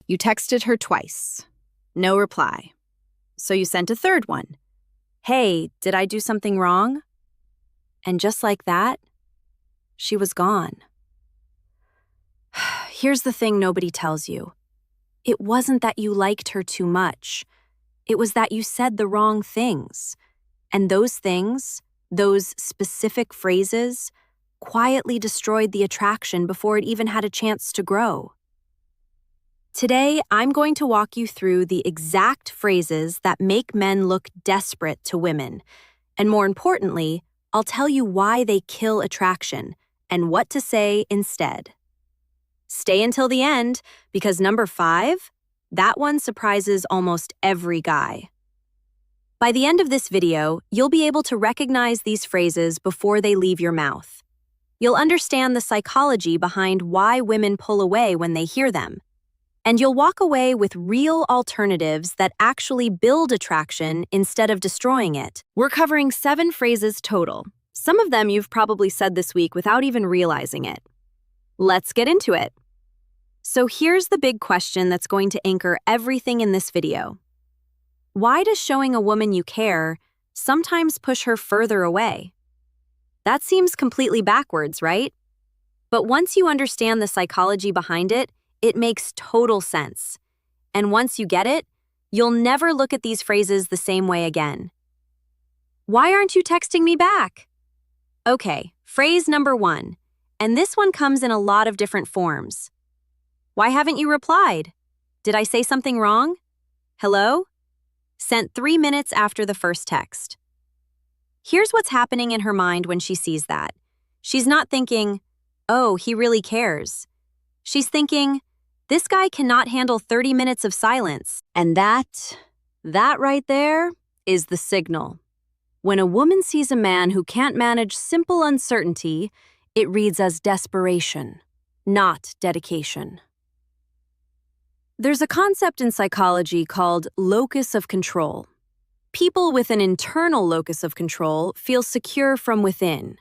You texted her twice. No reply. So you sent a third one. Hey, did I do something wrong? And just like that, she was gone. Here's the thing nobody tells you. It wasn't that you liked her too much. It was that you said the wrong things. And those things, those specific phrases, quietly destroyed the attraction before it even had a chance to grow. Today, I'm going to walk you through the exact phrases that make men look desperate to women. And more importantly, I'll tell you why they kill attraction and what to say instead. Stay until the end, because number 5, that one surprises almost every guy. By the end of this video, you'll be able to recognize these phrases before they leave your mouth. You'll understand the psychology behind why women pull away when they hear them. And you'll walk away with real alternatives that actually build attraction instead of destroying it. We're covering 7 phrases total. Some of them you've probably said this week without even realizing it. Let's get into it. So here's the big question that's going to anchor everything in this video. Why does showing a woman you care sometimes push her further away? That seems completely backwards, right? But once you understand the psychology behind it, it makes total sense. And once you get it, you'll never look at these phrases the same way again. Why aren't you texting me back? Okay, phrase number 1. And this one comes in a lot of different forms. Why haven't you replied? Did I say something wrong? Hello? Sent 3 minutes after the first text. Here's what's happening in her mind when she sees that. She's not thinking, oh, he really cares. She's thinking, this guy cannot handle 30 minutes of silence. And that right there is the signal. When a woman sees a man who can't manage simple uncertainty, it reads as desperation, not dedication. There's a concept in psychology called locus of control. People with an internal locus of control feel secure from within.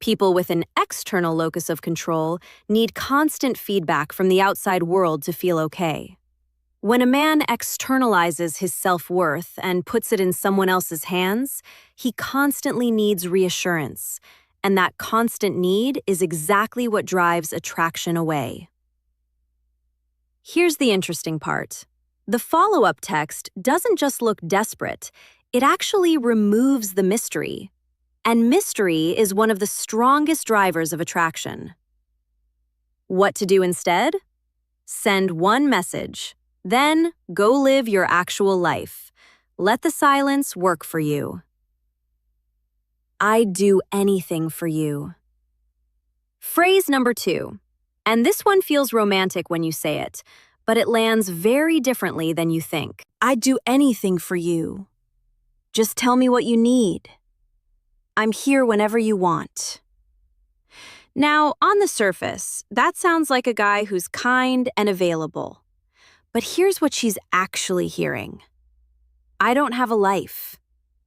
People with an external locus of control need constant feedback from the outside world to feel okay. When a man externalizes his self-worth and puts it in someone else's hands, he constantly needs reassurance, and that constant need is exactly what drives attraction away. Here's the interesting part. The follow-up text doesn't just look desperate, it actually removes the mystery. And mystery is one of the strongest drivers of attraction. What to do instead? Send one message. Then go live your actual life. Let the silence work for you. I'd do anything for you. Phrase number 2. And this one feels romantic when you say it, but it lands very differently than you think. I'd do anything for you. Just tell me what you need. I'm here whenever you want. Now, on the surface, that sounds like a guy who's kind and available. But here's what she's actually hearing. I don't have a life.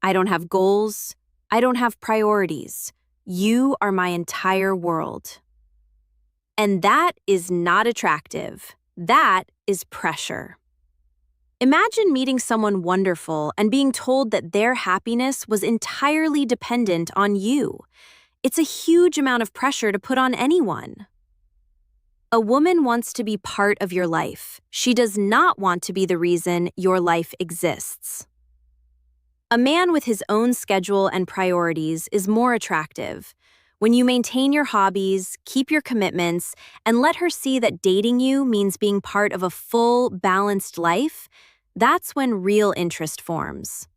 I don't have goals. I don't have priorities. You are my entire world. And that is not attractive. That is pressure. Imagine meeting someone wonderful and being told that their happiness was entirely dependent on you. It's a huge amount of pressure to put on anyone. A woman wants to be part of your life. She does not want to be the reason your life exists. A man with his own schedule and priorities is more attractive. When you maintain your hobbies, keep your commitments, and let her see that dating you means being part of a full, balanced life, that's when real interest forms.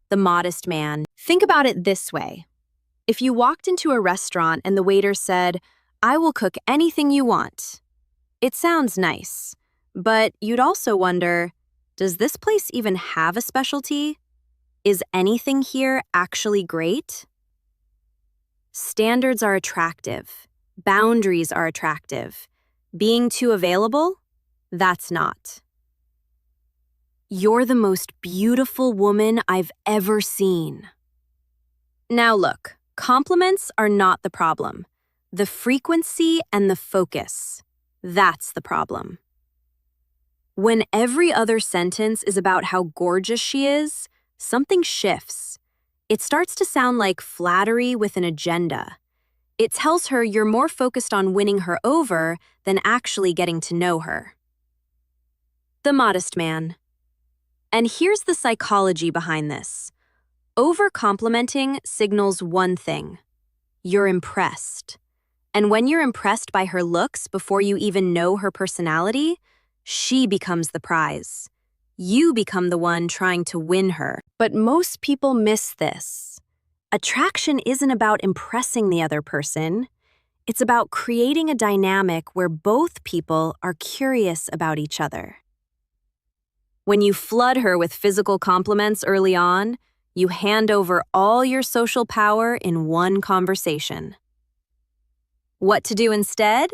The modest man. Think about it this way. If you walked into a restaurant and the waiter said, I will cook anything you want. It sounds nice, but you'd also wonder, does this place even have a specialty? Is anything here actually great? Standards are attractive. Boundaries are attractive. Being too available? That's not. You're the most beautiful woman I've ever seen. Now look, compliments are not the problem. The frequency and the focus. That's the problem. When every other sentence is about how gorgeous she is, something shifts. It starts to sound like flattery with an agenda. It tells her you're more focused on winning her over than actually getting to know her. The modest man. And here's the psychology behind this. Over-complimenting signals one thing. You're impressed. And when you're impressed by her looks before you even know her personality, she becomes the prize. You become the one trying to win her. But most people miss this. Attraction isn't about impressing the other person. It's about creating a dynamic where both people are curious about each other. When you flood her with physical compliments early on, you hand over all your social power in one conversation. What to do instead?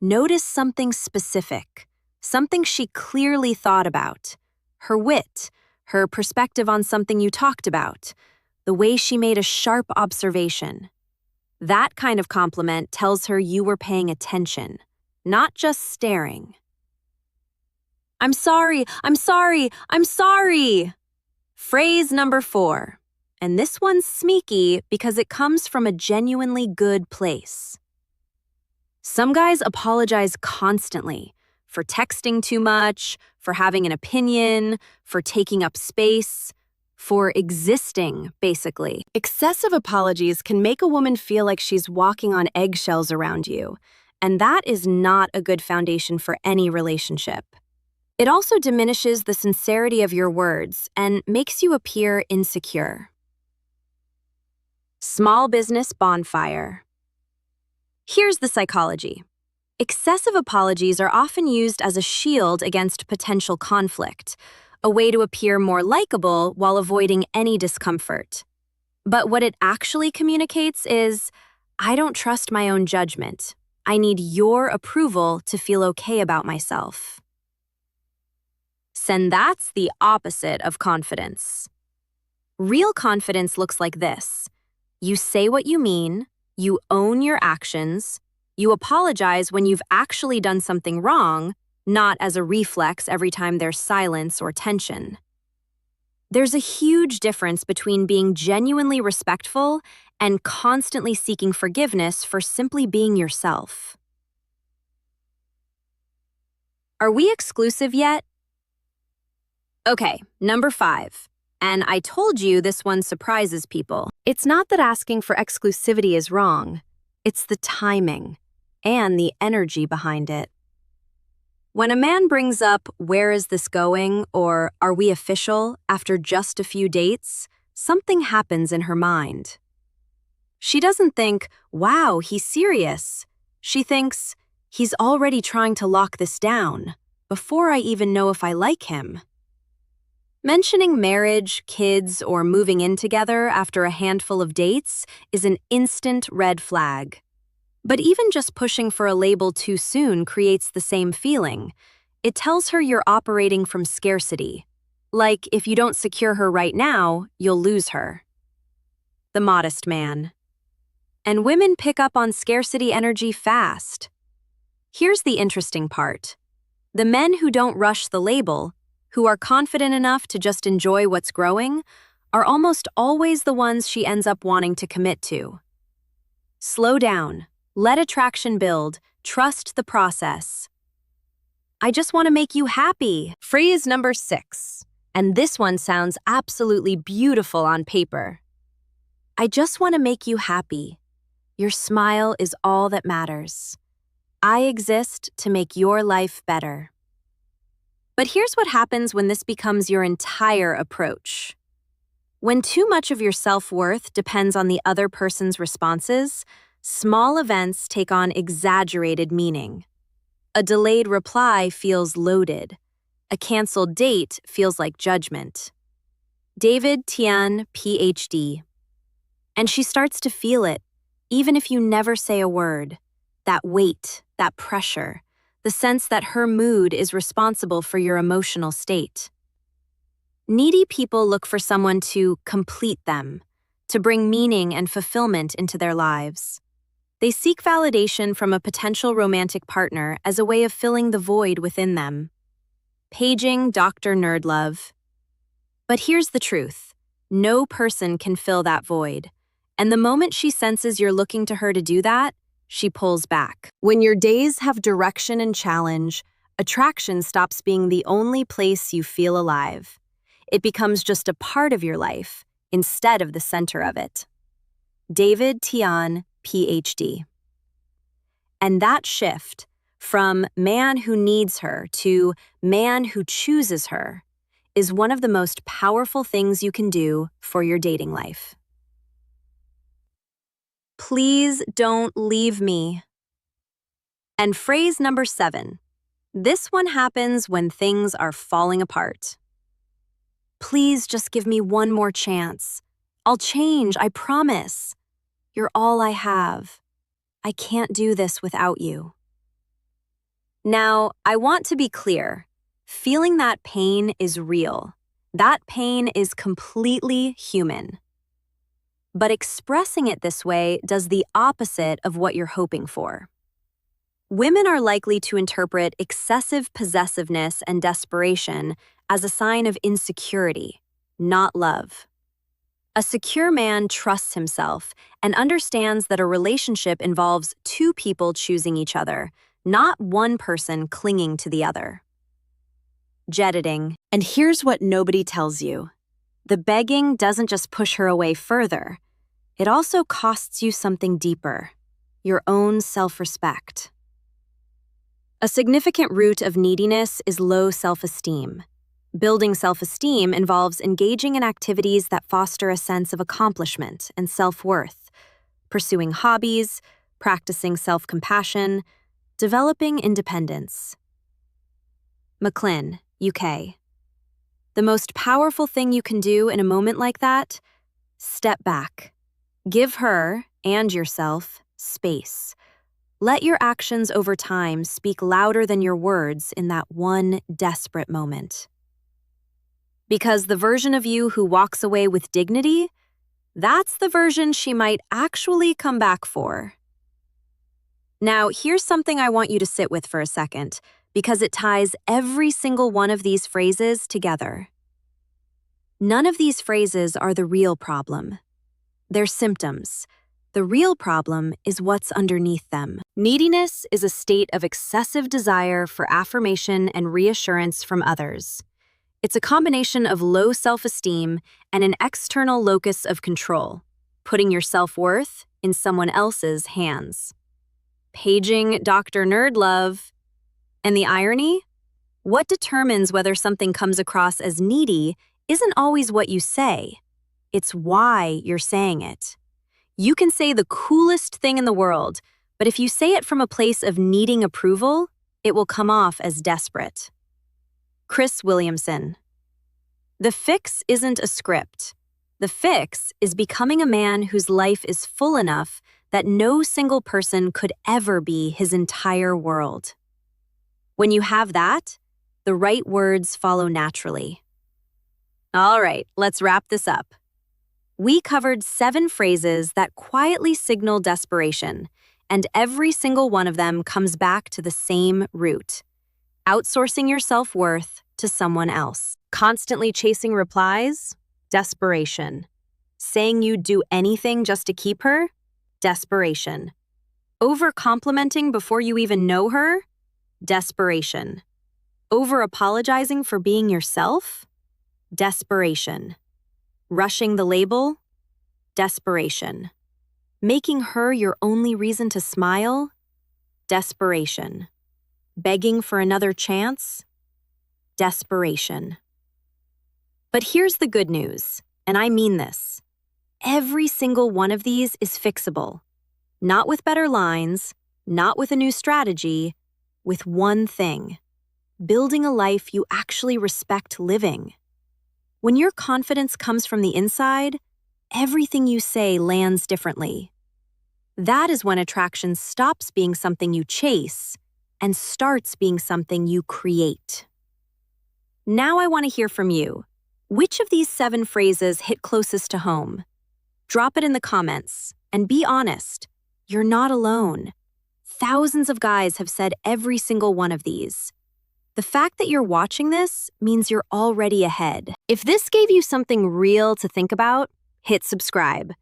Notice something specific, something she clearly thought about. Her wit, her perspective on something you talked about, the way she made a sharp observation. That kind of compliment tells her you were paying attention, not just staring. I'm sorry, I'm sorry, I'm sorry. Phrase number 4. And this one's sneaky because it comes from a genuinely good place. Some guys apologize constantly for texting too much, for having an opinion, for taking up space, for existing, basically. Excessive apologies can make a woman feel like she's walking on eggshells around you, and that is not a good foundation for any relationship. It also diminishes the sincerity of your words and makes you appear insecure. Small business bonfire. Here's the psychology. Excessive apologies are often used as a shield against potential conflict, a way to appear more likable while avoiding any discomfort. But what it actually communicates is, I don't trust my own judgment. I need your approval to feel okay about myself. And that's the opposite of confidence. Real confidence looks like this. You say what you mean, you own your actions, you apologize when you've actually done something wrong, not as a reflex every time there's silence or tension. There's a huge difference between being genuinely respectful and constantly seeking forgiveness for simply being yourself. Are we exclusive yet? Okay, number 5. And I told you this one surprises people. It's not that asking for exclusivity is wrong. It's the timing and the energy behind it. When a man brings up, "Where is this going?" or "Are we official?" after just a few dates, something happens in her mind. She doesn't think, "Wow, he's serious." She thinks, "He's already trying to lock this down, before I even know if I like him." Mentioning marriage, kids, or moving in together after a handful of dates is an instant red flag. But even just pushing for a label too soon creates the same feeling. It tells her you're operating from scarcity. Like, if you don't secure her right now, you'll lose her. The modest man. And women pick up on scarcity energy fast. Here's the interesting part. The men who don't rush the label, who are confident enough to just enjoy what's growing, are almost always the ones she ends up wanting to commit to. Slow down. Let attraction build. Trust the process. I just want to make you happy. Phrase number 6. And this one sounds absolutely beautiful on paper. I just want to make you happy. Your smile is all that matters. I exist to make your life better. But here's what happens when this becomes your entire approach. When too much of your self-worth depends on the other person's responses, small events take on exaggerated meaning. A delayed reply feels loaded. A canceled date feels like judgment. David Tian, PhD. And she starts to feel it, even if you never say a word. That weight, that pressure, the sense that her mood is responsible for your emotional state. Needy people look for someone to complete them, to bring meaning and fulfillment into their lives. They seek validation from a potential romantic partner as a way of filling the void within them. Paging Dr. Nerdlove. But here's the truth. No person can fill that void. And the moment she senses you're looking to her to do that, she pulls back. When your days have direction and challenge, attraction stops being the only place you feel alive. It becomes just a part of your life instead of the center of it. David Tian, PhD. And that shift from man who needs her to man who chooses her is one of the most powerful things you can do for your dating life. Please don't leave me. And phrase number 7. This one happens when things are falling apart. Please just give me one more chance. I'll change, I promise. You're all I have. I can't do this without you. Now, I want to be clear. Feeling that pain is real. That pain is completely human. But expressing it this way does the opposite of what you're hoping for. Women are likely to interpret excessive possessiveness and desperation as a sign of insecurity, not love. A secure man trusts himself and understands that a relationship involves two people choosing each other, not one person clinging to the other. Jetting. And here's what nobody tells you. The begging doesn't just push her away further. It also costs you something deeper, your own self-respect. A significant root of neediness is low self-esteem. Building self-esteem involves engaging in activities that foster a sense of accomplishment and self-worth, pursuing hobbies, practicing self-compassion, developing independence. McLean, UK. The most powerful thing you can do in a moment like that? Step back. Give her, and yourself, space. Let your actions over time speak louder than your words in that one desperate moment. Because the version of you who walks away with dignity, that's the version she might actually come back for. Now, here's something I want you to sit with for a second, because it ties every single one of these phrases together. None of these phrases are the real problem. They're symptoms. The real problem is what's underneath them. Neediness is a state of excessive desire for affirmation and reassurance from others. It's a combination of low self-esteem and an external locus of control, putting your self-worth in someone else's hands. Paging Dr. Nerdlove. And the irony? What determines whether something comes across as needy isn't always what you say. It's why you're saying it. You can say the coolest thing in the world, but if you say it from a place of needing approval, it will come off as desperate. Chris Williamson. The fix isn't a script. The fix is becoming a man whose life is full enough that no single person could ever be his entire world. When you have that, the right words follow naturally. All right, let's wrap this up. We covered 7 phrases that quietly signal desperation, and every single one of them comes back to the same root: outsourcing your self-worth to someone else. Constantly chasing replies? Desperation. Saying you'd do anything just to keep her? Desperation. Over-complimenting before you even know her? Desperation. Over-apologizing for being yourself? Desperation. Rushing the label? Desperation. Making her your only reason to smile? Desperation. Begging for another chance? Desperation. But here's the good news, and I mean this. Every single one of these is fixable. Not with better lines, not with a new strategy, with one thing: building a life you actually respect living. When your confidence comes from the inside, everything you say lands differently. That is when attraction stops being something you chase and starts being something you create. Now I want to hear from you. Which of these 7 phrases hit closest to home? Drop it in the comments, and be honest. You're not alone. Thousands of guys have said every single one of these. The fact that you're watching this means you're already ahead. If this gave you something real to think about, hit subscribe.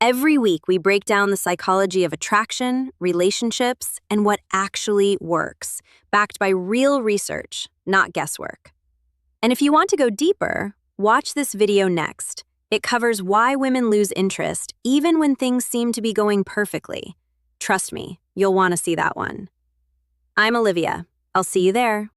Every week, we break down the psychology of attraction, relationships, and what actually works, backed by real research, not guesswork. And if you want to go deeper, watch this video next. It covers why women lose interest even when things seem to be going perfectly. Trust me, you'll want to see that one. I'm Olivia. I'll see you there.